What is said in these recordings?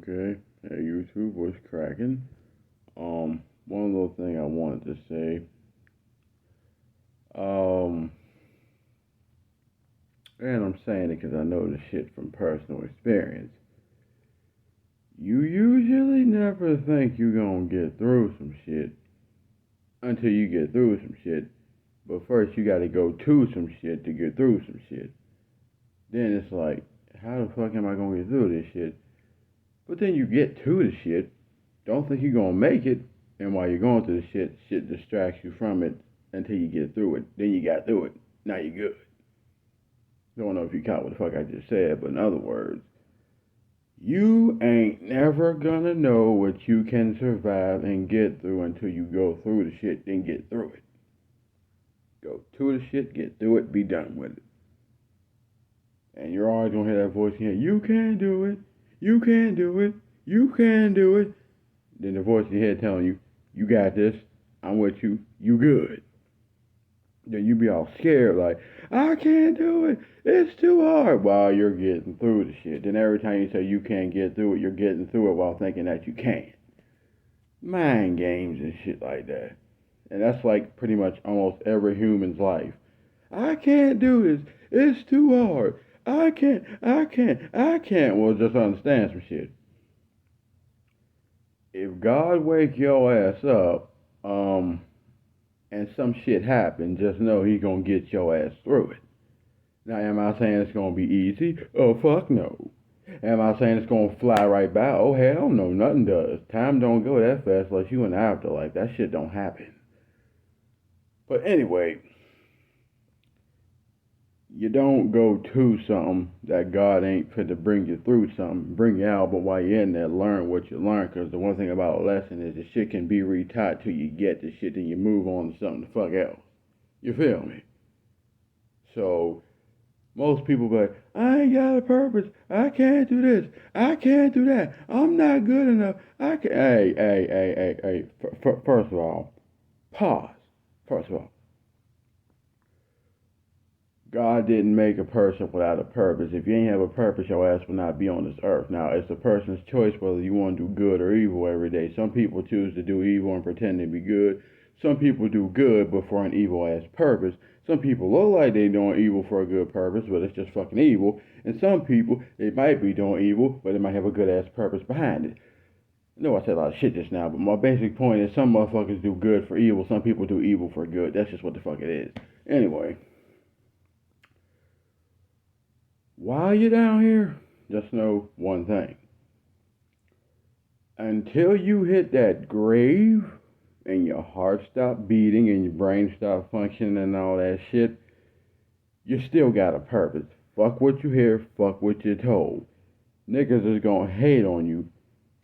Okay. Hey, YouTube, what's cracking? One little thing I wanted to say. Um, and I'm saying it because I know this shit from personal experience. You usually never think you're gonna get through some shit until you get through some shit. But first, you gotta go to some shit to get through some shit. Then it's like, how the fuck am I gonna get through this shit? But then you get to the shit, don't think you're gonna make it, and while you're going through the shit distracts you from it until you get through it. Then you got through it. Now you're good. Don't know if you caught what the fuck I just said, but in other words, you ain't never gonna know what you can survive and get through until you go through the shit, then get through it. Go to the shit, get through it, be done with it. And you're always gonna hear that voice in here, you can't do it, you can't do it, you can't do it. Then the voice in your head telling you, you got this, I'm with you, you good. Then you be all scared, like, I can't do it, it's too hard, while you're getting through the shit. Then every time you say you can't get through it, you're getting through it while thinking that you can. Mind games and shit like that. And that's like pretty much almost every human's life. I can't do this, it's too hard. I can't. Well, just understand some shit. If God wake your ass up, and some shit happen, just know He gonna get your ass through it. Now, am I saying it's gonna be easy? Oh, fuck no. Am I saying it's gonna fly right by? Oh, hell no, nothing does. Time don't go that fast unless you in the afterlife. That shit don't happen. But anyway, you don't go to something that God ain't fit to bring you through something, bring you out, but while you're in there, learn what you learn. Because the one thing about a lesson is the shit can be retaught till you get the shit, then you move on to something the fuck else. You feel me? So, most people be like, I ain't got a purpose. I can't do this. I can't do that. I'm not good enough. I can't. Hey. First of all, pause. First of all, God didn't make a person without a purpose. If you ain't have a purpose, your ass will not be on this earth. Now, it's a person's choice whether you want to do good or evil every day. Some people choose to do evil and pretend to be good. Some people do good but for an evil ass purpose. Some people look like they doing evil for a good purpose, but it's just fucking evil. And some people, they might be doing evil, but they might have a good ass purpose behind it. I know I said a lot of shit just now, but my basic point is some motherfuckers do good for evil. Some people do evil for good. That's just what the fuck it is. Anyway. While you're down here, just know one thing. Until you hit that grave and your heart stop beating and your brain stop functioning and all that shit, you still got a purpose. Fuck what you hear, fuck what you're told. Niggas is gonna hate on you.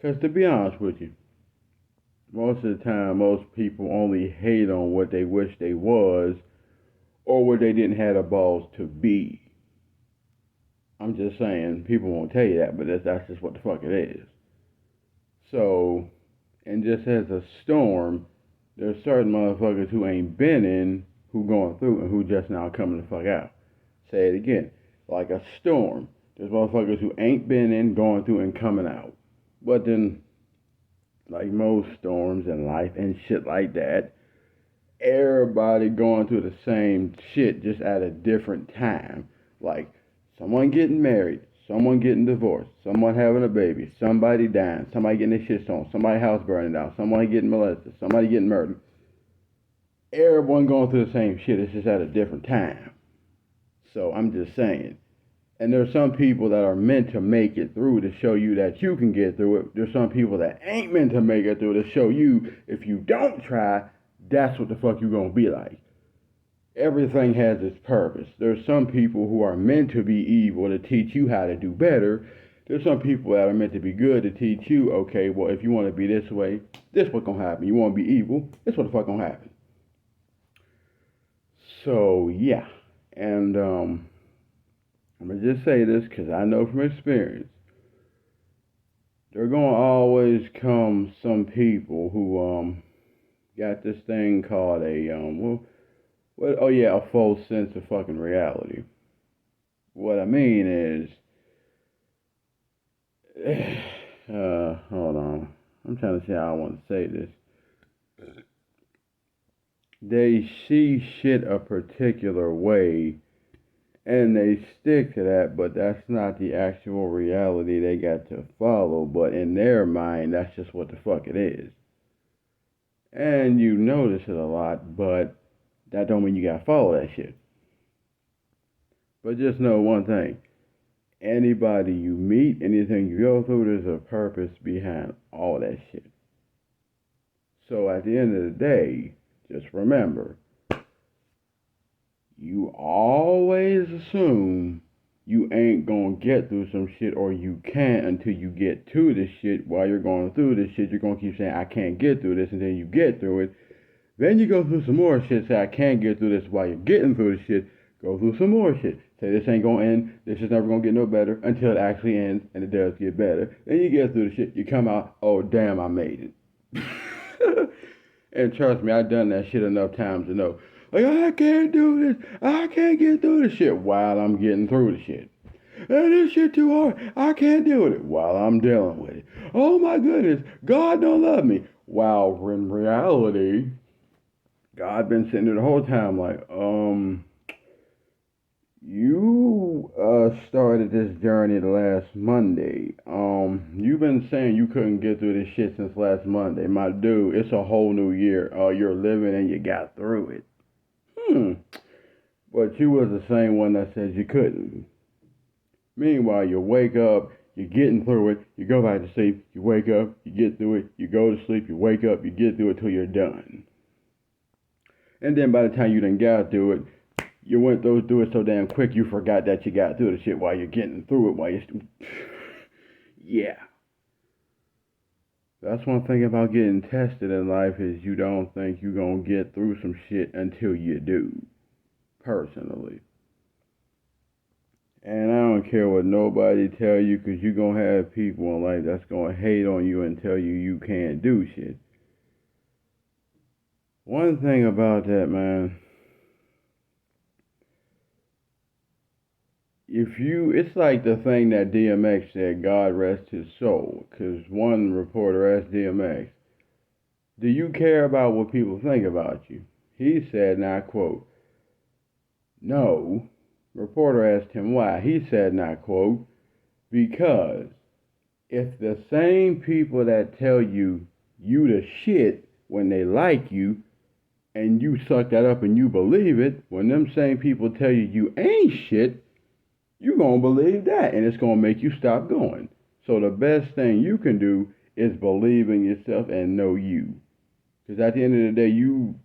Cause to be honest with you, most of the time most people only hate on what they wish they was or what they didn't have the balls to be. I'm just saying, people won't tell you that, but that's just what the fuck it is. So, and just as a storm, there's certain motherfuckers who ain't been in, who going through, and who just now coming the fuck out. Say it again. Like a storm. There's motherfuckers who ain't been in, going through, and coming out. But then, like most storms in life and shit like that, everybody going through the same shit just at a different time. Like someone getting married, someone getting divorced, someone having a baby, somebody dying, somebody getting their shit stolen, somebody's house burning down, somebody getting molested, somebody getting murdered. Everyone going through the same shit. It's just at a different time. So I'm just saying. And there's some people that are meant to make it through to show you that you can get through it. There's some people that ain't meant to make it through to show you if you don't try, that's what the fuck you gonna be like. Everything has its purpose. There's some people who are meant to be evil to teach you how to do better. There's some people that are meant to be good to teach you, okay, well, if you want to be this way, this what gonna happen. You want to be evil, this what the fuck gonna happen. So, yeah. And, I'm gonna just say this because I know from experience. There gonna always come some people who, got this thing called a, oh yeah, a false sense of fucking reality. What I mean is, hold on. I'm trying to see how I want to say this. They see shit a particular way and they stick to that, but that's not the actual reality they got to follow. But in their mind, that's just what the fuck it is. And you notice it a lot, but that don't mean you gotta follow that shit. But just know one thing. Anybody you meet, anything you go through, there's a purpose behind all that shit. So at the end of the day, just remember, you always assume you ain't gonna get through some shit or you can't until you get to the shit. While you're going through this shit, you're gonna keep saying, I can't get through this, and then you get through it. Then you go through some more shit, say, I can't get through this. While you're getting through the shit, go through some more shit. Say, this ain't gonna end, this is never gonna get no better until it actually ends, and it does get better. Then you get through the shit, you come out, oh damn, I made it. And trust me, I've done that shit enough times to know. Like, I can't do this. I can't get through the shit while I'm getting through the shit. And this shit too hard. I can't deal with it while I'm dealing with it. Oh my goodness, God don't love me. While in reality, God been sitting there the whole time like, you started this journey last Monday. You've been saying you couldn't get through this shit since last Monday. My dude, it's a whole new year. You're living and you got through it. But you was the same one that said you couldn't. Meanwhile, you wake up, you're getting through it, you go back to sleep, you wake up, you get through it, you go to sleep, you wake up, you get through it till you're done. And then by the time you done got through it, you went through it so damn quick you forgot that you got through the shit while you're getting through it while you're yeah. That's one thing about getting tested in life is you don't think you're gonna get through some shit until you do. Personally. And I don't care what nobody tell you, because you're going to have people in life that's going to hate on you and tell you you can't do shit. One thing about that, man, it's like the thing that DMX said, God rest his soul, because one reporter asked DMX, do you care about what people think about you? He said, and I quote, no. Reporter asked him why. He said, and I quote, because if the same people that tell you the shit when they like you, and you suck that up and you believe it, when them same people tell you ain't shit, you're going to believe that, and it's going to make you stop going. So the best thing you can do is believe in yourself and know you. Because at the end of the day, you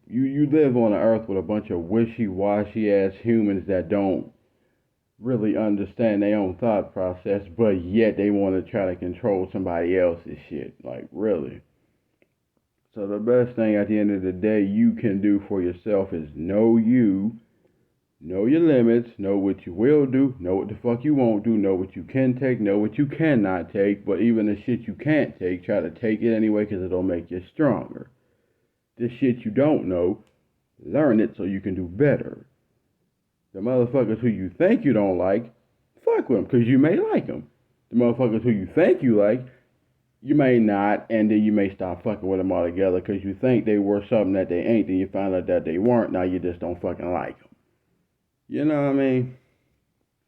live on the earth with a bunch of wishy-washy ass humans that don't really understand their own thought process, but yet they want to try to control somebody else's shit. Like, really. So the best thing at the end of the day you can do for yourself is know you, know your limits, know what you will do, know what the fuck you won't do, know what you can take, know what you cannot take, but even the shit you can't take, try to take it anyway because it'll make you stronger. The shit you don't know, learn it so you can do better. The motherfuckers who you think you don't like, fuck with them, because you may like them. The motherfuckers who you think you like, you may not, and then you may stop fucking with them altogether because you think they were something that they ain't, then you find out that they weren't, now you just don't fucking like them. You know what I mean?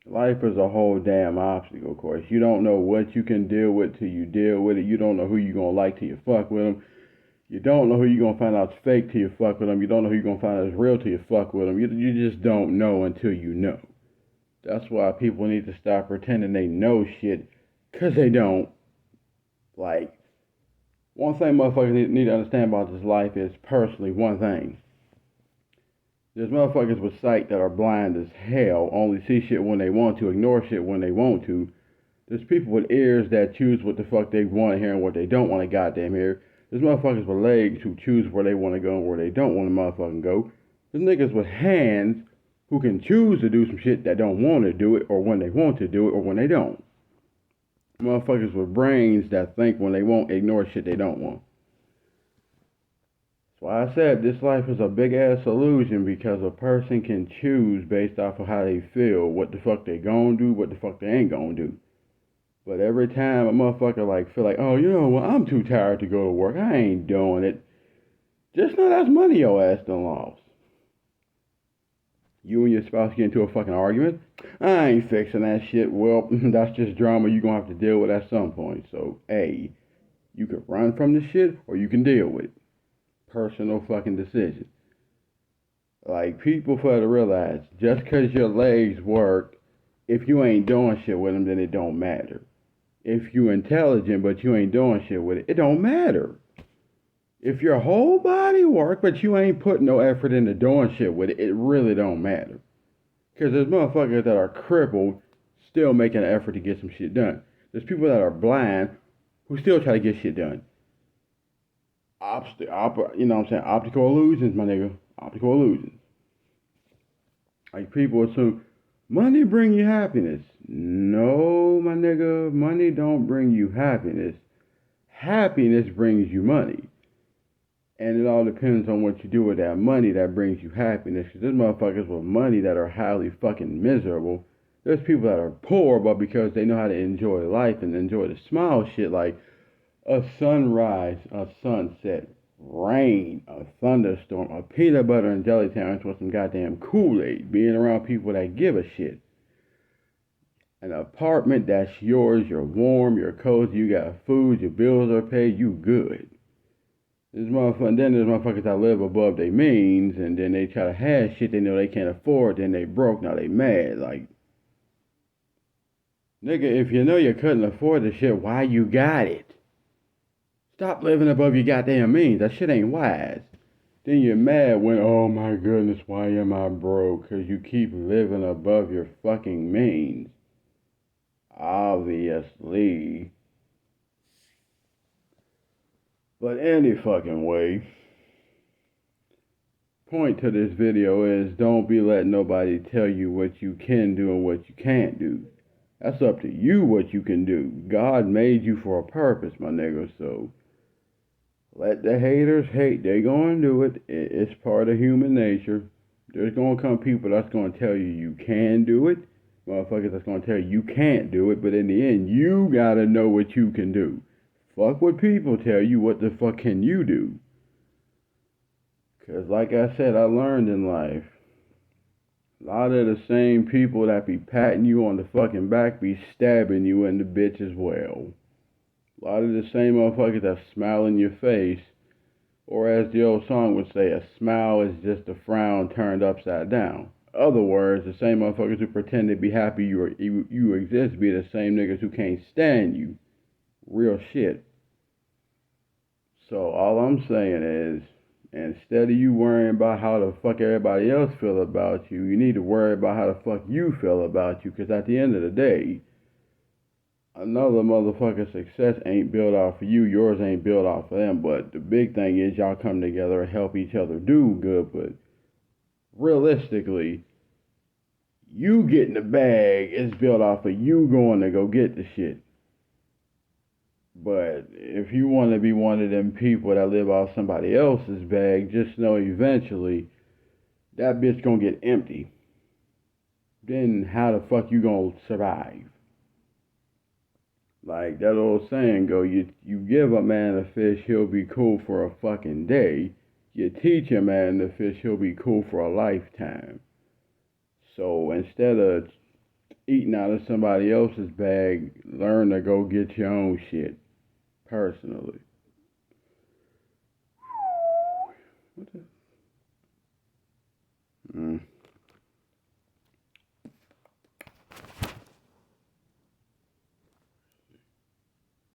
Life is a whole damn obstacle course. You don't know what you can deal with till you deal with it. You don't know who you're going to like till you fuck with them. You don't know who you're going to find out's fake till you fuck with them. You don't know who you're going to find out is real till you fuck with them. You just don't know until you know. That's why people need to stop pretending they know shit, because they don't. Like, one thing motherfuckers need to understand about this life is, personally, one thing. There's motherfuckers with sight that are blind as hell, only see shit when they want to, ignore shit when they want to. There's people with ears that choose what the fuck they want to hear and what they don't want to goddamn hear. There's motherfuckers with legs who choose where they want to go and where they don't want to motherfucking go. There's niggas with hands who can choose to do some shit that don't want to do it, or when they want to do it, or when they don't. Motherfuckers with brains that think when they won't, ignore shit they don't want. That's why I said this life is a big ass illusion, because a person can choose based off of how they feel, what the fuck they gonna do, what the fuck they ain't gonna do. But every time a motherfucker like feel like, oh, you know what, I'm too tired to go to work. I ain't doing it. Just know that's money your ass done lost. You and your spouse get into a fucking argument. I ain't fixing that shit. Well, that's just drama you gonna have to deal with at some point. So, A, you can run from the shit or you can deal with it. Personal fucking decision. Like, people fail to realize, just because your legs work, if you ain't doing shit with them, then it don't matter. If you intelligent but you ain't doing shit with it, it don't matter. If your whole body work but you ain't putting no effort into doing shit with it, it really don't matter. Because there's motherfuckers that are crippled still making an effort to get some shit done. There's people that are blind who still try to get shit done. You know what I'm saying? Optical illusions, my nigga. Optical illusions. Like, people assume money bring you happiness. No, my nigga. Money don't bring you happiness. Happiness brings you money. And it all depends on what you do with that money that brings you happiness. Because there's motherfuckers with money that are highly fucking miserable. There's people that are poor, but because they know how to enjoy life and enjoy the small shit, like a sunrise, a sunset, rain, a thunderstorm, a peanut butter and jelly sandwich with some goddamn Kool-Aid, being around people that give a shit. An apartment that's yours, you're warm, you're cozy, you got food, your bills are paid, you good. Then there's motherfuckers that live above their means, and then they try to have shit they know they can't afford, then they broke, now they mad. Like, nigga, if you know you couldn't afford the shit, why you got it? Stop living above your goddamn means. That shit ain't wise. Then you're mad when, oh my goodness, why am I broke? Because you keep living above your fucking means. Obviously. But any fucking way, point to this video is don't be letting nobody tell you what you can do and what you can't do. That's up to you what you can do. God made you for a purpose, my nigga, so let the haters hate. They gonna do it. It's part of human nature. There's gonna come people that's gonna tell you you can do it. Motherfuckers that's gonna tell you can't do it, but in the end, you gotta know what you can do. Fuck what people tell you, what the fuck can you do? Because like I said, I learned in life, a lot of the same people that be patting you on the fucking back be stabbing you in the bitch as well. A lot of the same motherfuckers that smile in your face, or as the old song would say, a smile is just a frown turned upside down. Other words, the same motherfuckers who pretend to be happy you exist be the same niggas who can't stand you. Real shit. So all I'm saying is, instead of you worrying about how the fuck everybody else feel about you, you need to worry about how the fuck you feel about you. Because at the end of the day, another motherfucker's success ain't built off of you. Yours ain't built off of them. But the big thing is y'all come together and help each other do good. But realistically, you getting the bag is built off of you going to go get the shit. But if you want to be one of them people that live off somebody else's bag, just know eventually that bitch gonna get empty. Then how the fuck you gonna survive? Like that old saying go, you give a man a fish, he'll be cool for a fucking day. You teach a man to fish, he'll be cool for a lifetime. So instead of eating out of somebody else's bag, learn to go get your own shit. Personally. What the?